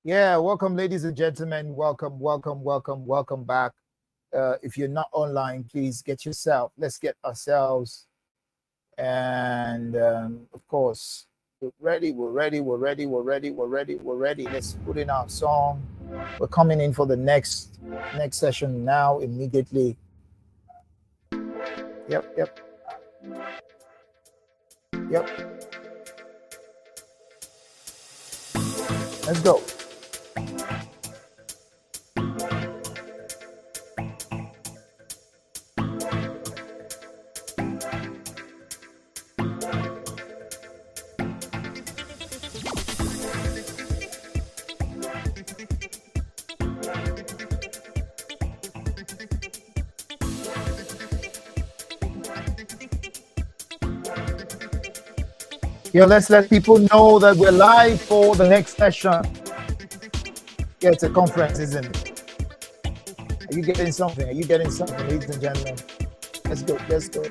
Yeah, welcome, ladies and gentlemen. Welcome back. If you're not online, please get yourself. Let's get ourselves. And of course, we're ready. Let's put in our song. We're coming in for the next session now, immediately. Yep. Let's go. Yeah, let's let people know that we're live for the next session. Yeah, it's a conference, isn't it? Are you getting something? Ladies and gentlemen? Let's go. Let's go.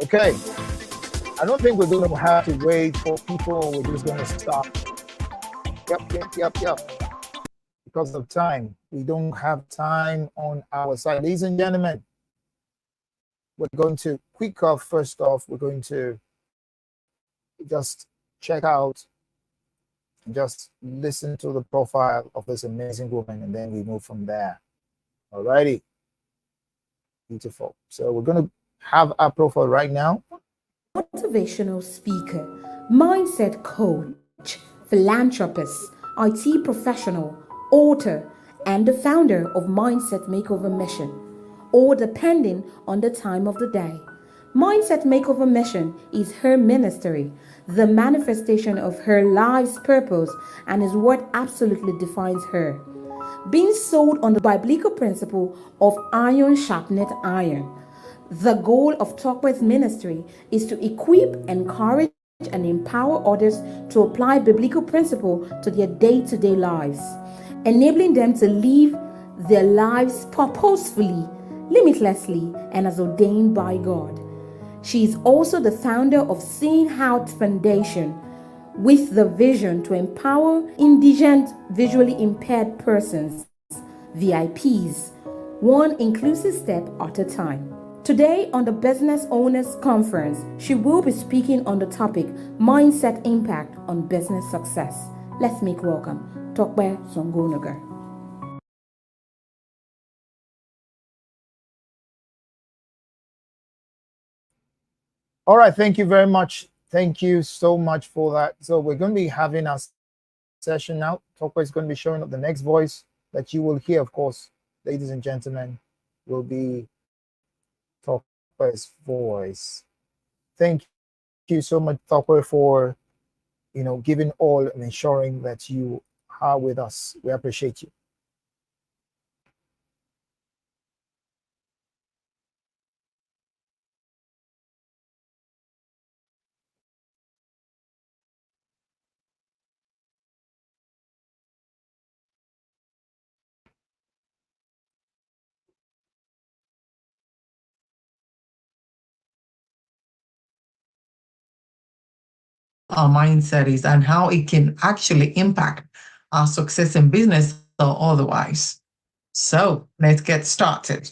Okay. I don't think we're going to have to wait for people. We're just going to stop. Yep. Because of time. We don't have time on our side. Ladies and gentlemen, we're going to first off, we're going to just check out, just listen to the profile of this amazing woman, and then we move from there. Alrighty. Beautiful. So we're going to have our profile right now. Motivational speaker, mindset coach, philanthropist, IT professional, author, and the founder of Mindset Makeover Mission, or depending on the time of the day. Mindset Makeover Mission is her ministry, the manifestation of her life's purpose, and is what absolutely defines her. Being sold on the biblical principle of iron sharpeneth iron. The goal of Talkway's ministry is to equip, encourage, and empower others to apply biblical principle to their day-to-day lives, enabling them to live their lives purposefully, limitlessly, and as ordained by God. She is also the founder of Seeing Out Foundation, with the vision to empower indigent, visually impaired persons, VIPs, one inclusive step at a time. Today on the Business Owners Conference, she will be speaking on the topic Mindset Impact on Business Success. Let's make welcome Tokway Songonagar. All right, thank you very much. Thank you so much for that. So we're going to be having our session now. Tokway is going to be showing up. The next voice that you will hear, of course, ladies and gentlemen, will be Tokway's voice. Thank you so much, Tokway, for giving all and ensuring that you are with us. We appreciate you. Our mindset is and how it can actually impact our success in business or otherwise. So let's get started.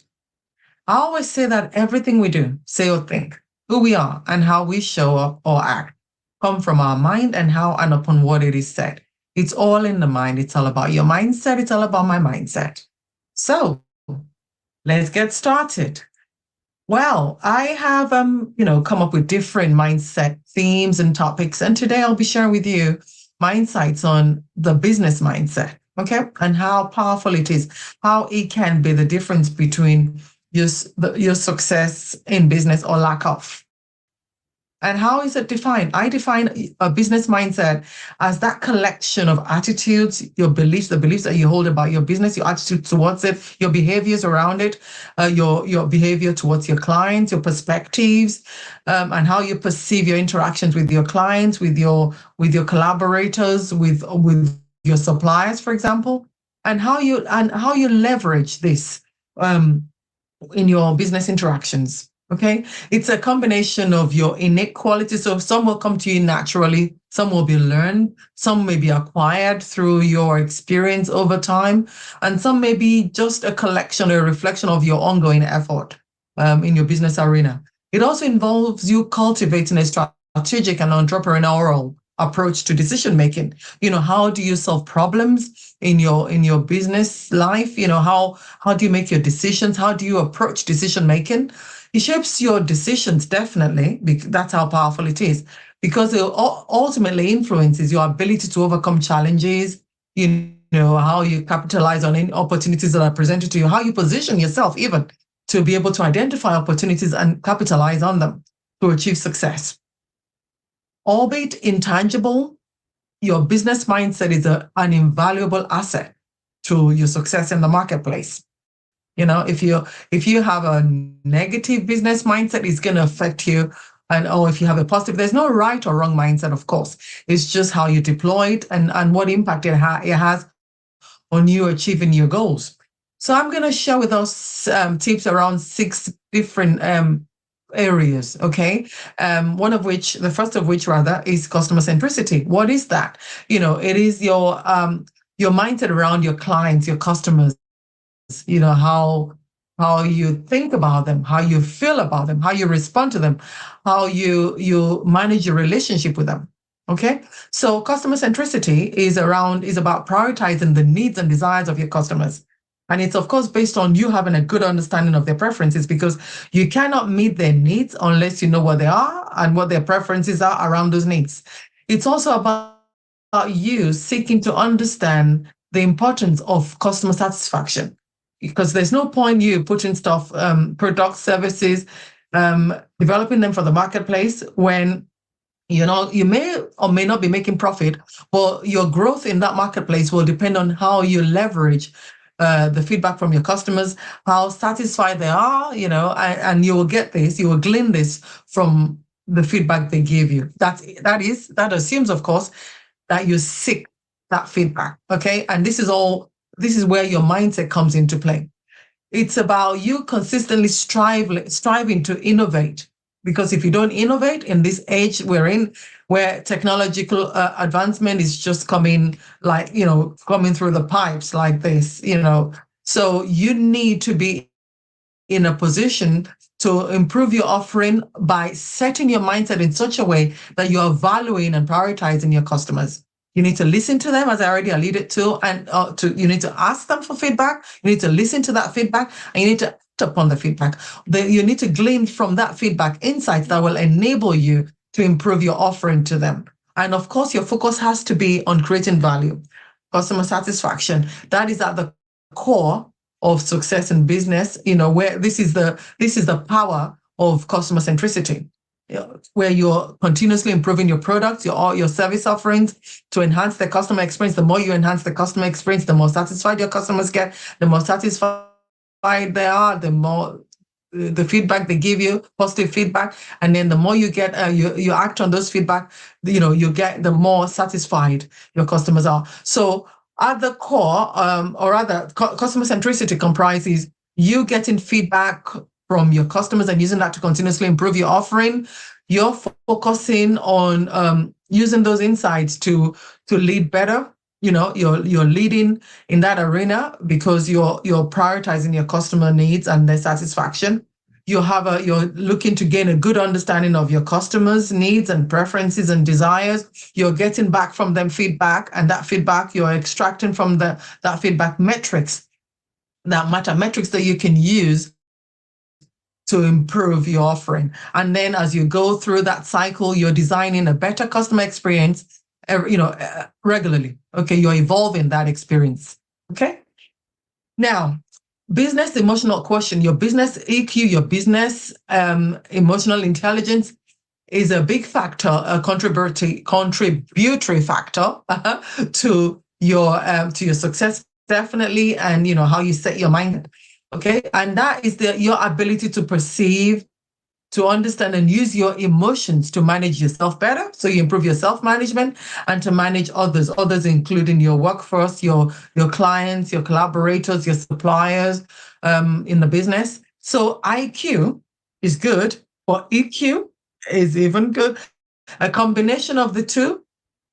I always say that everything we do, say or think, who we are and how we show up or act, come from our mind and how and upon what it is said. It's all in the mind. It's all about your mindset. It's all about my mindset. So let's get started. Well, I have, come up with different mindset themes and topics. And today I'll be sharing with you my insights on the business mindset, okay? And how powerful it is, how it can be the difference between your success in business or lack of. And how is it defined? I define a business mindset as that collection of attitudes, your beliefs, the beliefs that you hold about your business, your attitude towards it, your behaviors around it, your behavior towards your clients, your perspectives, and how you perceive your interactions with your clients, with your collaborators, with your suppliers, for example, and how you leverage this um, in your business interactions. Okay. It's a combination of your innate qualities. So some will come to you naturally, some will be learned, some may be acquired through your experience over time, and some may be just a collection or a reflection of your ongoing effort in your business arena. It also involves you cultivating a strategic and entrepreneurial approach to decision making. How do you solve problems in your business life? How do you make your decisions? How do you approach decision making? It shapes your decisions, definitely. That's how powerful it is, because it ultimately influences your ability to overcome challenges, how you capitalize on any opportunities that are presented to you, how you position yourself even to be able to identify opportunities and capitalize on them to achieve success. Albeit intangible, your business mindset is an invaluable asset to your success in the marketplace. If you have a negative business mindset, it's going to affect you. Or if you have a positive, there's no right or wrong mindset, of course. It's just how you deploy it and what impact it has on you achieving your goals. So I'm going to share with us tips around 6 different areas. Okay. The first of which rather is customer centricity. What is that? It is your mindset around your clients, your customers, how you think about them, how you feel about them, how you respond to them, how you manage your relationship with them. Okay. So customer centricity is about prioritizing the needs and desires of your customers. And it's, of course, based on you having a good understanding of their preferences, because you cannot meet their needs unless you know what they are and what their preferences are around those needs. It's also about you seeking to understand the importance of customer satisfaction, because there's no point you putting stuff, products, services, developing them for the marketplace when you may or may not be making profit, but your growth in that marketplace will depend on how you leverage the feedback from your customers, how satisfied they are, and you will get this, you will glean this from the feedback they give you. That assumes, of course, that you seek that feedback. Okay. And this is where your mindset comes into play. It's about you consistently striving to innovate, because if you don't innovate in this age we're in, where technological advancement is just coming through the pipes like this, so you need to be in a position to improve your offering by setting your mindset in such a way that you are valuing and prioritizing your customers. You need to listen to them, as I already alluded to, and you need to ask them for feedback. You need to listen to that feedback, and you need to act upon the feedback. You need to glean from that feedback insights that will enable you to improve your offering to them. And of course, your focus has to be on creating value, customer satisfaction. That is at the core of success in business. Where this is the power of customer centricity, where you're continuously improving your products, your service offerings to enhance the customer experience. The more you enhance the customer experience, the more satisfied your customers get. The more satisfied they are, the more the feedback they give you, positive feedback, and then the more you get, you act on those feedback, you get, the more satisfied your customers are. So at the core, or rather, customer centricity comprises you getting feedback from your customers and using that to continuously improve your offering. You're focusing on using those insights to lead better. You're leading in that arena because you're prioritizing your customer needs and their satisfaction. You're looking to gain a good understanding of your customers' needs and preferences and desires. You're getting back from them feedback, and that feedback you're extracting from that feedback metrics that you can use to improve your offering. And then as you go through that cycle, you're designing a better customer experience, regularly. Okay, you're evolving that experience. Okay. Now, business emotional quotient, your business EQ, your business emotional intelligence is a big factor, a contributory factor to your success, definitely, and how you set your mind. Okay, and that is your ability to perceive, to understand and use your emotions to manage yourself better. So you improve your self-management and to manage others including your workforce, your clients, your collaborators, your suppliers in the business. So IQ is good, but EQ is even good. A combination of the two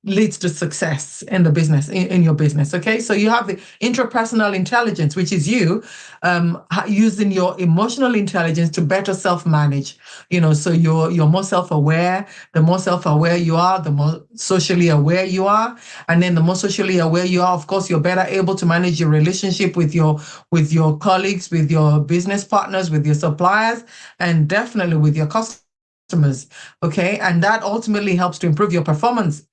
leads to success in the business, in your business. Okay, so you have the interpersonal intelligence, which is you using your emotional intelligence to better self-manage. So you're more self-aware. The more self-aware you are, the more socially aware you are, and then the more socially aware you are, of course, you're better able to manage your relationship with your colleagues, with your business partners, with your suppliers, and definitely with your customers. Okay, and that ultimately helps to improve your performance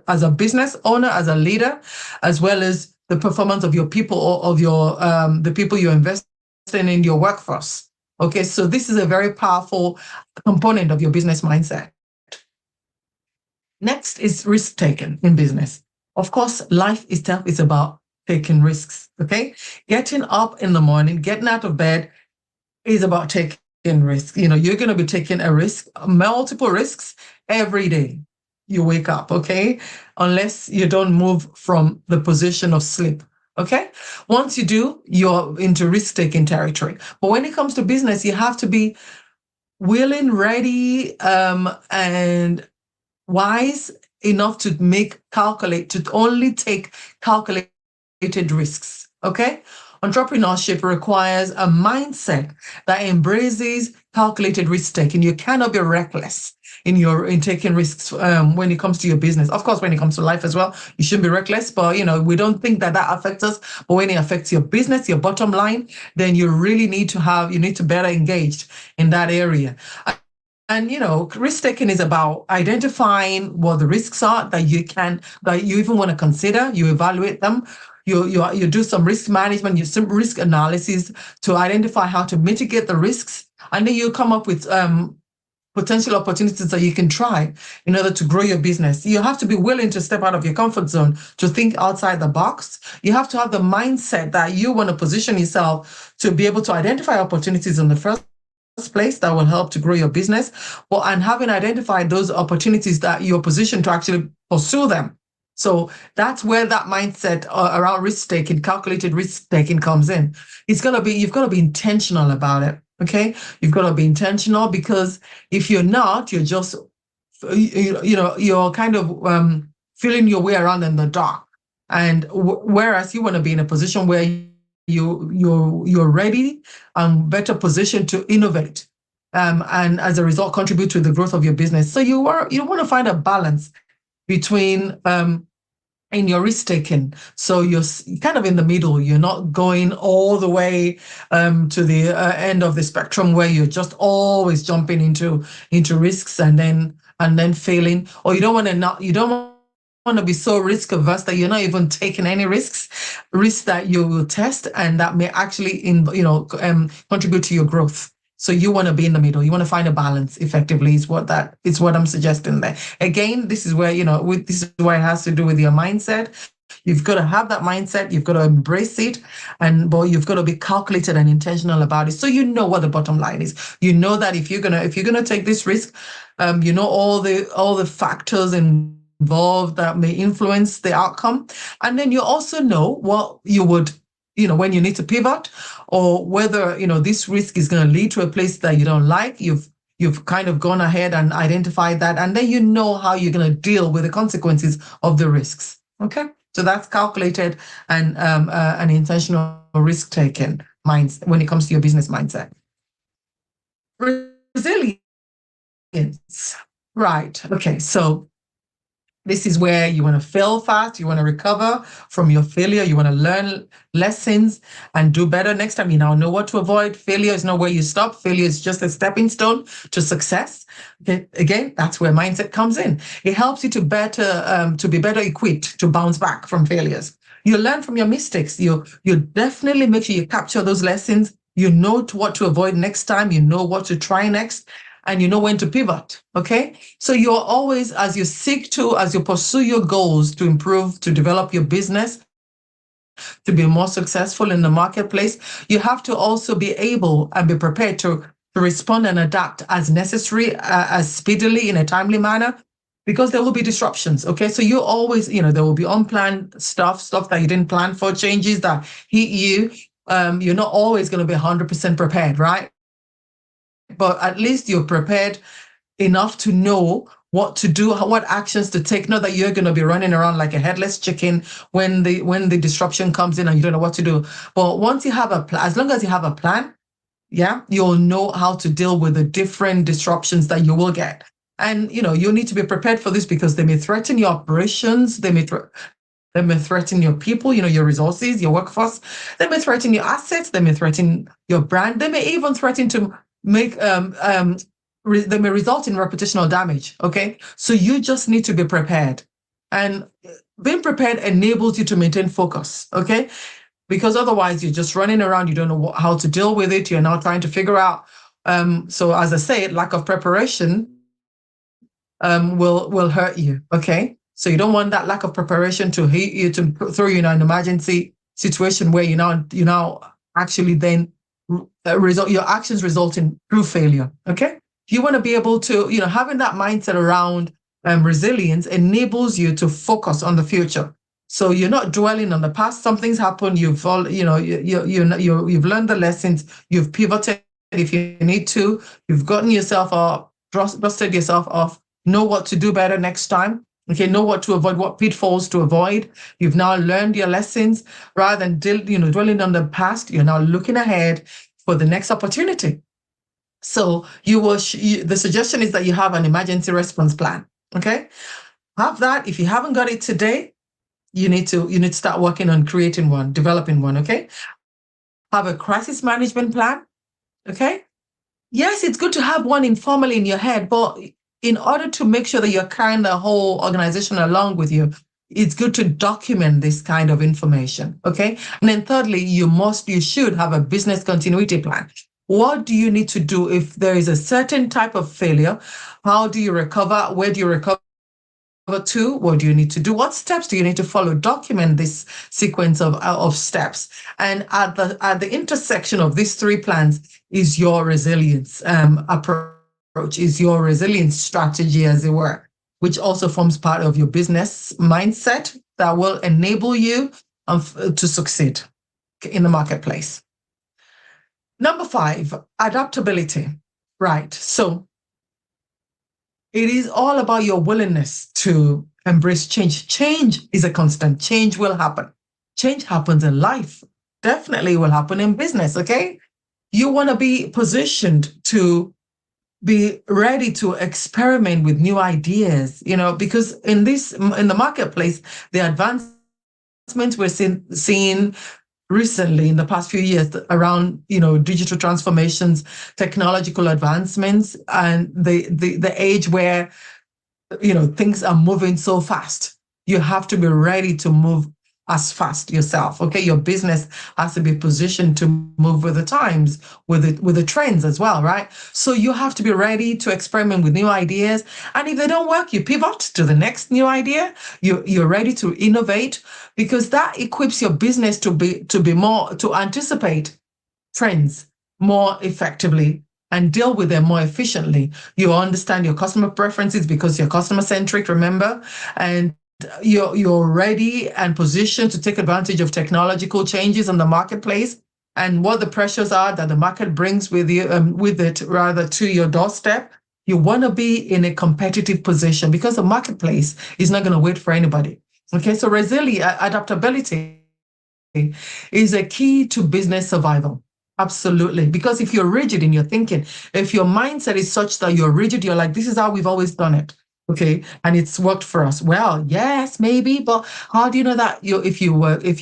as a business owner, as a leader, as well as the performance of your people, or of your the people you're investing in your workforce. Okay, so this is a very powerful component of your business mindset. Next is risk taking in business. Of course, life itself is about taking risks. Okay, getting up in the morning, getting out of bed is about taking risks. You're going to be taking a risk, multiple risks every day you wake up, okay? Unless you don't move from the position of sleep, okay? Once you do, you're into risk-taking territory. But when it comes to business, you have to be willing, ready, and wise enough to only take calculated risks, okay? Entrepreneurship requires a mindset that embraces calculated risk taking. You cannot be reckless in taking risks when it comes to your business. Of course, when it comes to life as well, you shouldn't be reckless, but we don't think that affects us. But when it affects your business, your bottom line, then you really need to better engaged in that area. And risk taking is about identifying what the risks are that you even want to consider. You evaluate them. You do some risk management, you some risk analysis to identify how to mitigate the risks, and then you come up with potential opportunities that you can try in order to grow your business. You have to be willing to step out of your comfort zone, to think outside the box. You have to have the mindset that you want to position yourself to be able to identify opportunities in the first place that will help to grow your business. And having identified those opportunities, that you're positioned to actually pursue them. So that's where that mindset around risk taking, calculated risk taking, comes in. You've got to be intentional about it. Okay, you've got to be intentional, because if you're not, you're just you're kind of feeling your way around in the dark. And whereas you want to be in a position where you're ready and better positioned to innovate, and as a result contribute to the growth of your business. So you want to find a balance between in your risk taking. So you're kind of in the middle. You're not going all the way to the end of the spectrum where you're just always jumping into risks and then failing, or you don't want to be so risk averse that you're not even taking any risks that you will test and that may actually contribute to your growth. So you want to be in the middle. You want to find a balance effectively, is what I'm suggesting there. Again, this is where, this is where it has to do with your mindset. You've got to have that mindset. You've got to embrace it, but you've got to be calculated and intentional about it. So you know what the bottom line is. You know that if you're gonna take this risk, all the factors involved that may influence the outcome, and then you also know what you would, when you need to pivot, or whether this risk is going to lead to a place that you don't like. You've kind of gone ahead and identified that, and then you know how you're going to deal with the consequences of the risks. Okay, so that's calculated and an intentional risk taking mindset when it comes to your business mindset. Resilience, right? Okay, so this is where you want to fail fast, you want to recover from your failure, you want to learn lessons and do better next time. You now know what to avoid. Failure is not where you stop. Failure is just a stepping stone to success. Okay, again, that's where mindset comes in. It helps you to be better equipped to bounce back from failures. You learn from your mistakes. You definitely make sure you capture those lessons. You know what to avoid next time. You know what to try next. and you know when to pivot. Okay. So you're always, as you pursue your goals to improve, to develop your business, to be more successful in the marketplace, you have to also be able and be prepared to respond and adapt as necessary, as speedily in a timely manner, because there will be disruptions. Okay. So you always, there will be unplanned stuff that you didn't plan for, changes that hit you. You're not always going to be 100% prepared, right? But at least you're prepared enough to know what to do, what actions to take. Not that you're going to be running around like a headless chicken when the disruption comes in and you don't know what to do. But once you have a plan, as long as you have a plan, yeah, you'll know how to deal with the different disruptions that you will get. And you need to be prepared for this because they may threaten your operations, they may threaten your people, your resources, your workforce. They may threaten your assets, they may threaten your brand, they may even threaten to make they may result in reputational damage. Okay, so you just need to be prepared, and being prepared enables you to maintain focus. Okay, because otherwise you're just running around, you don't know how to deal with it, you're now trying to figure out. So as I say, lack of preparation will hurt you. Okay, so you don't want that lack of preparation to hit you, to throw you in an emergency situation where you now actually then result, your actions result in true failure. Okay, you want to be able to, having that mindset around resilience enables you to focus on the future. So you're not dwelling on the past. Something's happened. You've all, you've learned the lessons. You've pivoted if you need to. You've gotten yourself up, dusted yourself off. Know what to do better next time. Okay, know what to avoid, what pitfalls to avoid. You've now learned your lessons. Rather than dwelling on the past, you're now looking ahead for the next opportunity. So the suggestion is that you have an emergency response plan. Okay, have that. If you haven't got it today, you need to start working on creating one, developing one. Okay, have a crisis management plan. Okay, yes, it's good to have one informally in your head, but in order to make sure that you're carrying the whole organization along with you, it's good to document this kind of information. Okay, and then thirdly, you should have a business continuity plan. What do you need to do if there is a certain type of failure? How do you recover? Where do you recover to? What do you need to do? What steps do you need to follow? Document this sequence of steps. And at the intersection of these three plans is your resilience approach, is your resilience strategy, as it were, which also forms part of your business mindset that will enable you to succeed in the marketplace. Number 5, adaptability. Right. So it is all about your willingness to embrace change. Change is a constant. Change will happen. Change happens in life. Definitely will happen in business. Okay. You want to be positioned to be ready to experiment with new ideas, because in the marketplace, the advancements we're seeing recently in the past few years around digital transformations, technological advancements, and the age where things are moving so fast. You have to be ready to move as fast yourself. Okay, your business has to be positioned to move with the times, with the trends as well, right? So you have to be ready to experiment with new ideas, and if they don't work, you pivot to the next new idea. You're ready to innovate, because that equips your business to be more, to anticipate trends more effectively and deal with them more efficiently. You understand your customer preferences because you're customer centric, remember, and you're ready and positioned to take advantage of technological changes in the marketplace and what the pressures are that the market brings with it rather to your doorstep. You want to be in a competitive position because the marketplace is not going to wait for anybody. Okay, so adaptability is a key to business survival. Absolutely. Because if you're rigid in your thinking, if your mindset is such that you're rigid, you're like, this is how we've always done it. Okay. And it's worked for us. Well, yes, maybe, but how do you know that if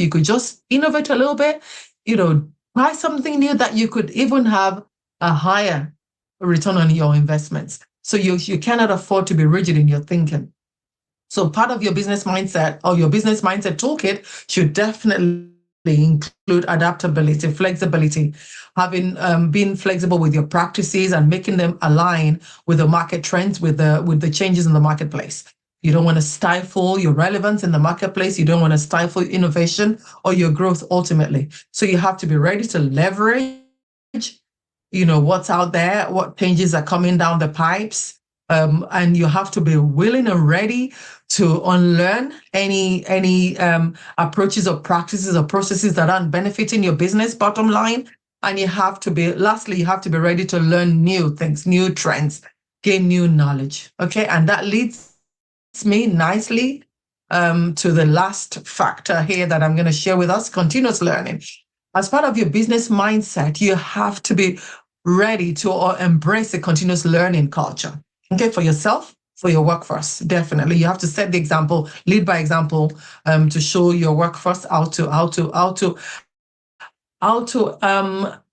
you could just innovate a little bit, try something new, that you could even have a higher return on your investments. So you cannot afford to be rigid in your thinking. So part of your business mindset or your business mindset toolkit should definitely include adaptability, flexibility, having being flexible with your practices and making them align with the market trends, with the changes in the marketplace. You don't want to stifle your relevance in the marketplace. You don't want to stifle innovation or your growth ultimately. So you have to be ready to leverage, what's out there, what changes are coming down the pipes. And you have to be willing and ready to unlearn any approaches or practices or processes that aren't benefiting your business bottom line. And lastly, you have to be ready to learn new things, new trends, gain new knowledge. Okay. And that leads me nicely to the last factor here that I'm going to share with us, continuous learning. As part of your business mindset, you have to be ready to or embrace a continuous learning culture. Okay, for yourself, for your workforce, definitely. You have to set the example, lead by example, to show your workforce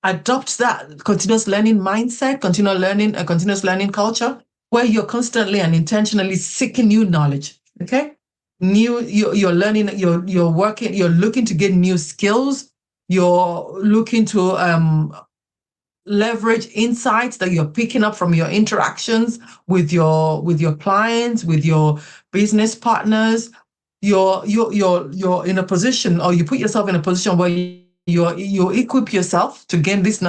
adopt that continuous learning mindset, continuous learning culture, where you're constantly and intentionally seeking new knowledge. Okay, you're learning, you're working, you're looking to get new skills. You're looking to leverage insights that you're picking up from your interactions with your clients, with your business partners. You're in a position, or you put yourself in a position where you equip yourself to gain this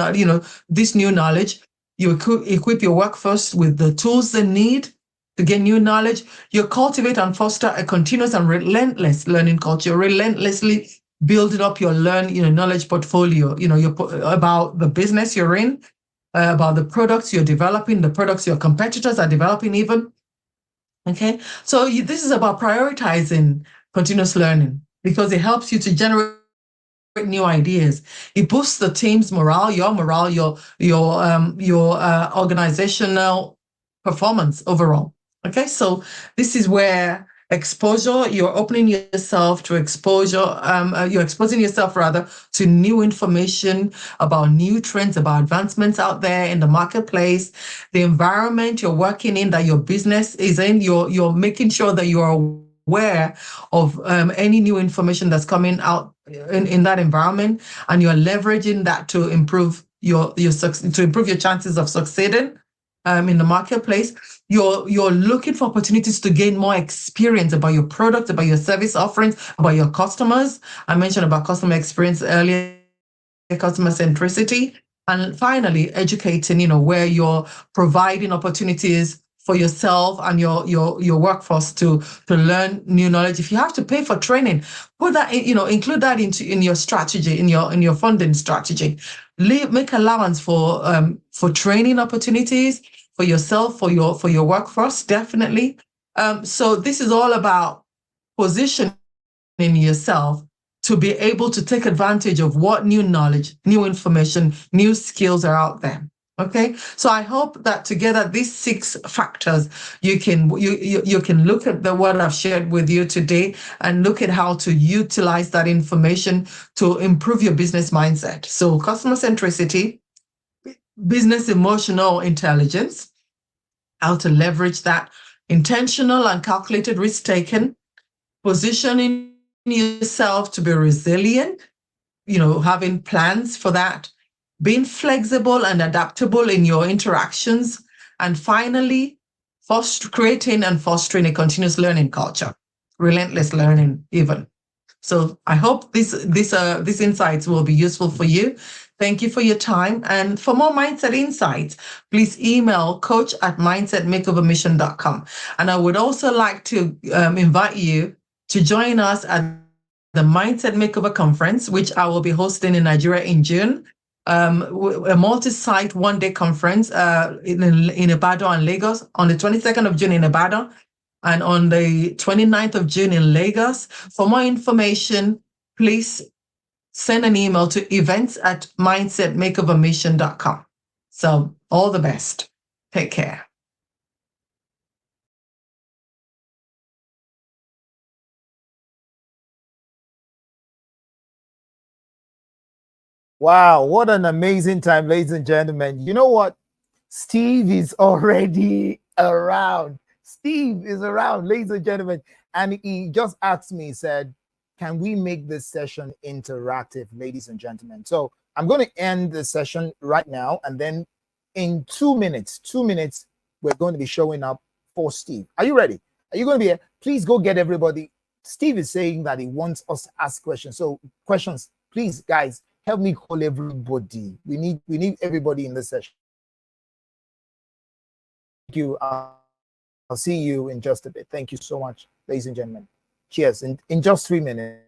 new knowledge. You equip your workforce with the tools they need to gain new knowledge. You cultivate and foster a continuous and relentless learning culture, relentlessly building up your knowledge portfolio, about the business you're in, about the products you're developing, the products your competitors are developing even. Okay. So this is about prioritizing continuous learning because it helps you to generate new ideas. It boosts the team's morale, your organizational performance overall. Okay, so this is where exposure, you're opening yourself to exposure, you're exposing yourself rather to new information about new trends, about advancements out there in the marketplace, the environment you're working in, that your business is in. You're making sure that you're aware of any new information that's coming out in that environment, and you're leveraging that to improve your chances of succeeding in the marketplace. You're looking for opportunities to gain more experience about your product, about your service offerings, about your customers. I mentioned about customer experience earlier, customer centricity. And finally, educating, where you're providing opportunities for yourself and your workforce to learn new knowledge. If you have to pay for training, put that include that in your strategy, in your funding strategy. Make allowance for training opportunities for yourself, for your workforce, definitely. So this is all about positioning yourself to be able to take advantage of what new knowledge, new information, new skills are out there. Okay, so I hope that together these 6 factors, you can look at what I've shared with you today and look at how to utilize that information to improve your business mindset. So customer centricity, business emotional intelligence, how to leverage that, intentional and calculated risk taken, positioning yourself to be resilient, having plans for that, being flexible and adaptable in your interactions, and finally, creating and fostering a continuous learning culture, relentless learning even. So I hope these insights will be useful for you. Thank you for your time. And for more mindset insights, please email coach@mindsetmakeovermission.com. And I would also like to invite you to join us at the Mindset Makeover Conference, which I will be hosting in Nigeria in June. A multi-site one-day conference in Ibadan and Lagos on the 22nd of June in Ibadan and on the 29th of June in Lagos. For more information, please send an email to events@mindsetmakeovermission.com. So all the best. Take care. Wow, what an amazing time, ladies and gentlemen. You know what? Steve is already around. Steve is around, ladies and gentlemen. And he just asked me, he said, can we make this session interactive, ladies and gentlemen? So I'm going to end the session right now, and then in 2 minutes, we're going to be showing up for Steve. Are you ready? Are you going to be here? Please go get everybody. Steve is saying that he wants us to ask questions. So questions, please, guys, help me call everybody. We need everybody in this session. Thank you. I'll see you in just a bit. Thank you so much, ladies and gentlemen. Cheers. In just 3 minutes.